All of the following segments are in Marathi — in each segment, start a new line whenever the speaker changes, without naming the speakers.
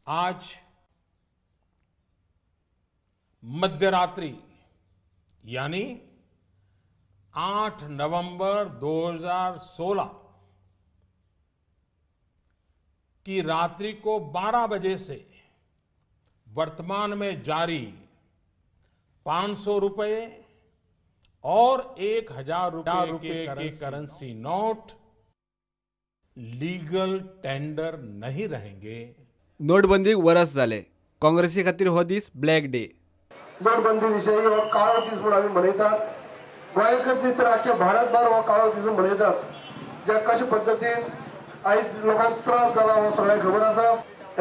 आज मध्यरात्रि यानी 8 नवंबर 2016 की रात्रि को 12 बजे से वर्तमान में जारी 500 रुपए और 1000 रुपए के करेंसी नोट लीगल टेंडर नहीं रहेंगे।
नोटबंदी वरस झाले, काँग्रेसी खातीर हो दीस ब्लॅक डे।
नोटबंदी विषयी हो काळो दीस म्हणून आम्ही मनयतात। गोंयकार न्ही तर आख्या भारतभर हो काळो दीस मनयतात। ज्या कशा पद्धतीन आयज लोकांक त्रास जाला हो सगळ्यांक खबर आसा।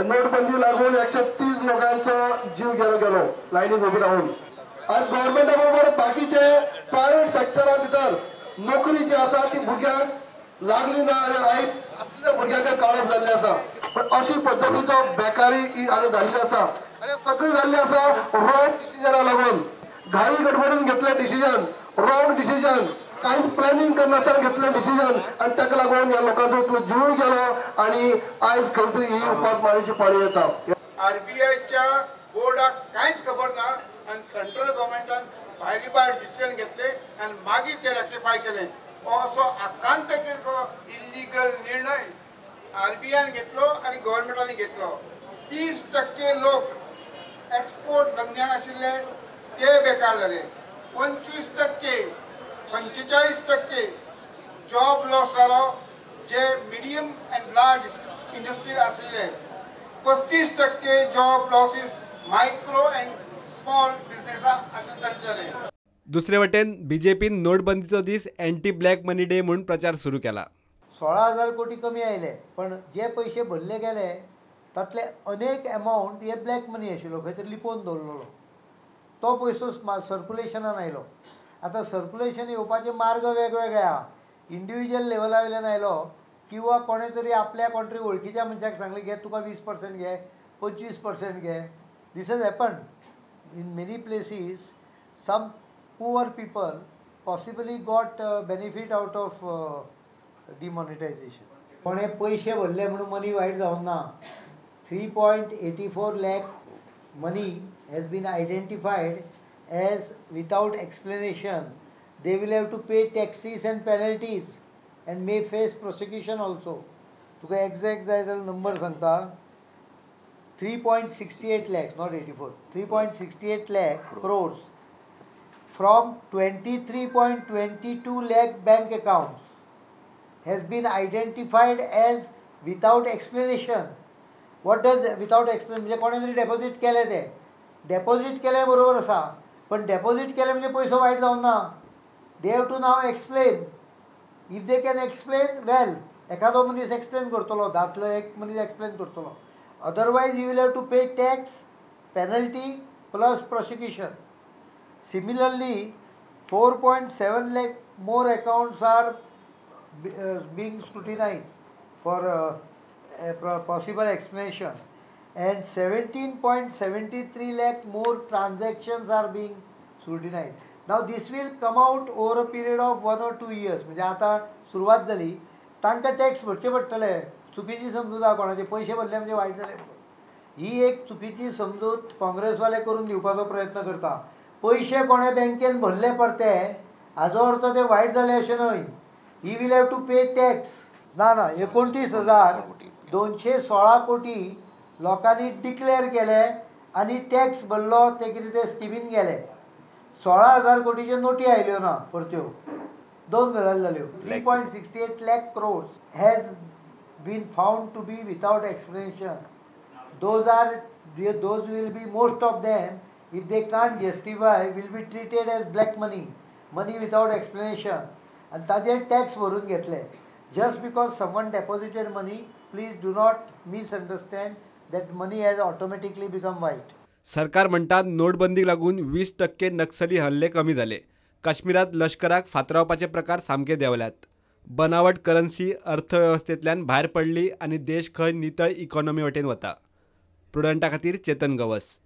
नोटबंदी लागून 130 लोकांचो जीव गेलो लायनीक उबे राहून। आज गव्हर्नमेंटा बरोबर बाकीचे प्रायव्हेट सेक्टरा भितर नोकरी जी आसा ती भुरग्यांक लागली ना आनी आयज असल्या भुरग्यांक काळप जाल्ले आसा। पण अशी पद्धतीचो बेकारी ही हांगा जाल्ली आसा आनी सगळी जाल्ली आसा रॉंग डिसिजना लागून। घाई गडबडीन घेतले डिसिजन, रॉंग डिसिजन, काहीच प्लॅनिंग करनासतना घेतले डिसिजन आनी ताका लागून ह्या लोकांचो इतलो जीव गेलो आनी आयज खंय तरी ही उपासमारीची पाळी येता।
आरबीआयच्या बोर्डाक कांयच खबर ना आनी सेंट्रल गव्हर्नमेंटान भायली भायर डिसिजन घेतले आनी मागीर ते रेक्टिफाय केले। असो आकांततेचो इल्लीगल निर्णय आरबीआयन घेतलो आनी गव्हर्नमेंटान घेतलो। 30% लोक एक्सपोर्ट धंद्याक आशिल्ले ते बेकार जाले। 25% 45% जॉब लॉस जालो जे मिडियम एंड लार्ज इंडस्ट्री आशिल्ले। 35% जॉब लॉसीस मायक्रो एंड स्मॉल बिझनेसा आशिल्ले तांचेले।
दुसरे वटेन बीजेपीन नोटबंदीचो दीस एंटी ब्लॅक मनी डे म्हणून प्रचार सुरू केला।
16,000 कोटी कमी आयले, पण जे पैसे भरले गेले तातले अनेक अमाउंट हे ब्लॅक मनी आशिल्लो, खंय तरी लिपोवन दवरलेलो। तो पयसो सर्क्युलेशनान आयलो। आतां सर्क्युलेशन येवपाचे मार्ग वेगवेगळे आहा। इंडिविज्युअल लेवला वयल्यान आयलो किंवा कोणे तरी आपल्या कोण तरी वळखीच्या मनशाक सांगले घे तुका 20% घे, 25% घे। This has happened in many places. Some poor people possibly got benefit out of demonetization. कोणे पैसे भरले म्हणून मनी वाईट जावन ना। 3.84 lakh money has been identified as without explanation. They will have to pay taxes and penalties and may face prosecution also. Tuka exact जाय जाल्यार नंबर सांगता। 3.68 lakhs, not 84, 3.68 lakh crores from 23.22 lakh bank accounts has been identified as without explanation. What does without explanation म्हणजे कोणे तरी डेपॉझिट केले, ते डेपॉझिट केले बरोबर आसा, पण डेपॉझिट केले म्हणजे पैसो वाईट जावन ना। They have to now explain. If they can explain well, एखादो मनीस एक्सप्लेन करतलो, दातलो एक मनीस एक्सप्लेन करतलो। Otherwise you will have to pay tax, penalty plus prosecution. Similarly, 4.7 lakh more accounts are being scrutinized for possible explanation, and 17.73 lakh more transactions are being scrutinized. Now this will come out over a period of 1 or 2 years. म्हणजे आता सुरुवात झाली, तांकां टॅक्स भरचे पडटले। चुकीची समजूत आहा कोणाचे, पैसे भरले म्हणजे वाईट जाले। ही एक चुकीची समजूत काँग्रेसवाले करून दिवपाचो प्रयत्न करता। पैसे कोणे बँकेन भरले परते हाजो अर्थ ते वाईट जाले अशें न्हय। He will have to pay tax. ना 29,216 कोटी लोकांनी डिक्लेअर केले आनी टॅक्स भरलो, ते कितें ते स्किमीन गेले। 16,000 कोटीच्यो नोटी आयल्यो ना परत्यो। दोन गजाली जाल्यो। 3.68 lakh crores has been found to be without explanation. Those will be, most of them, if they can't justify, will be treated as black money, money without explanation, and ताजेर टॅक्स भरून घेतले. Just because someone deposited money, please do not misunderstand that money has automatically become white.
सरकार म्हणतात नोटबंदीक लागून 20% नक्सली हल्ले कमी झाले। काश्मीरात लष्कराक फातरावपाचे प्रकार सामके देंवल्यात। बनावट करन्सी अर्थव्यवस्थेतल्यान भायर पडली आनी देश खंय नितळ इकॉनॉमी वटेन वता। प्रुडंटा खातीर चेतन गवस।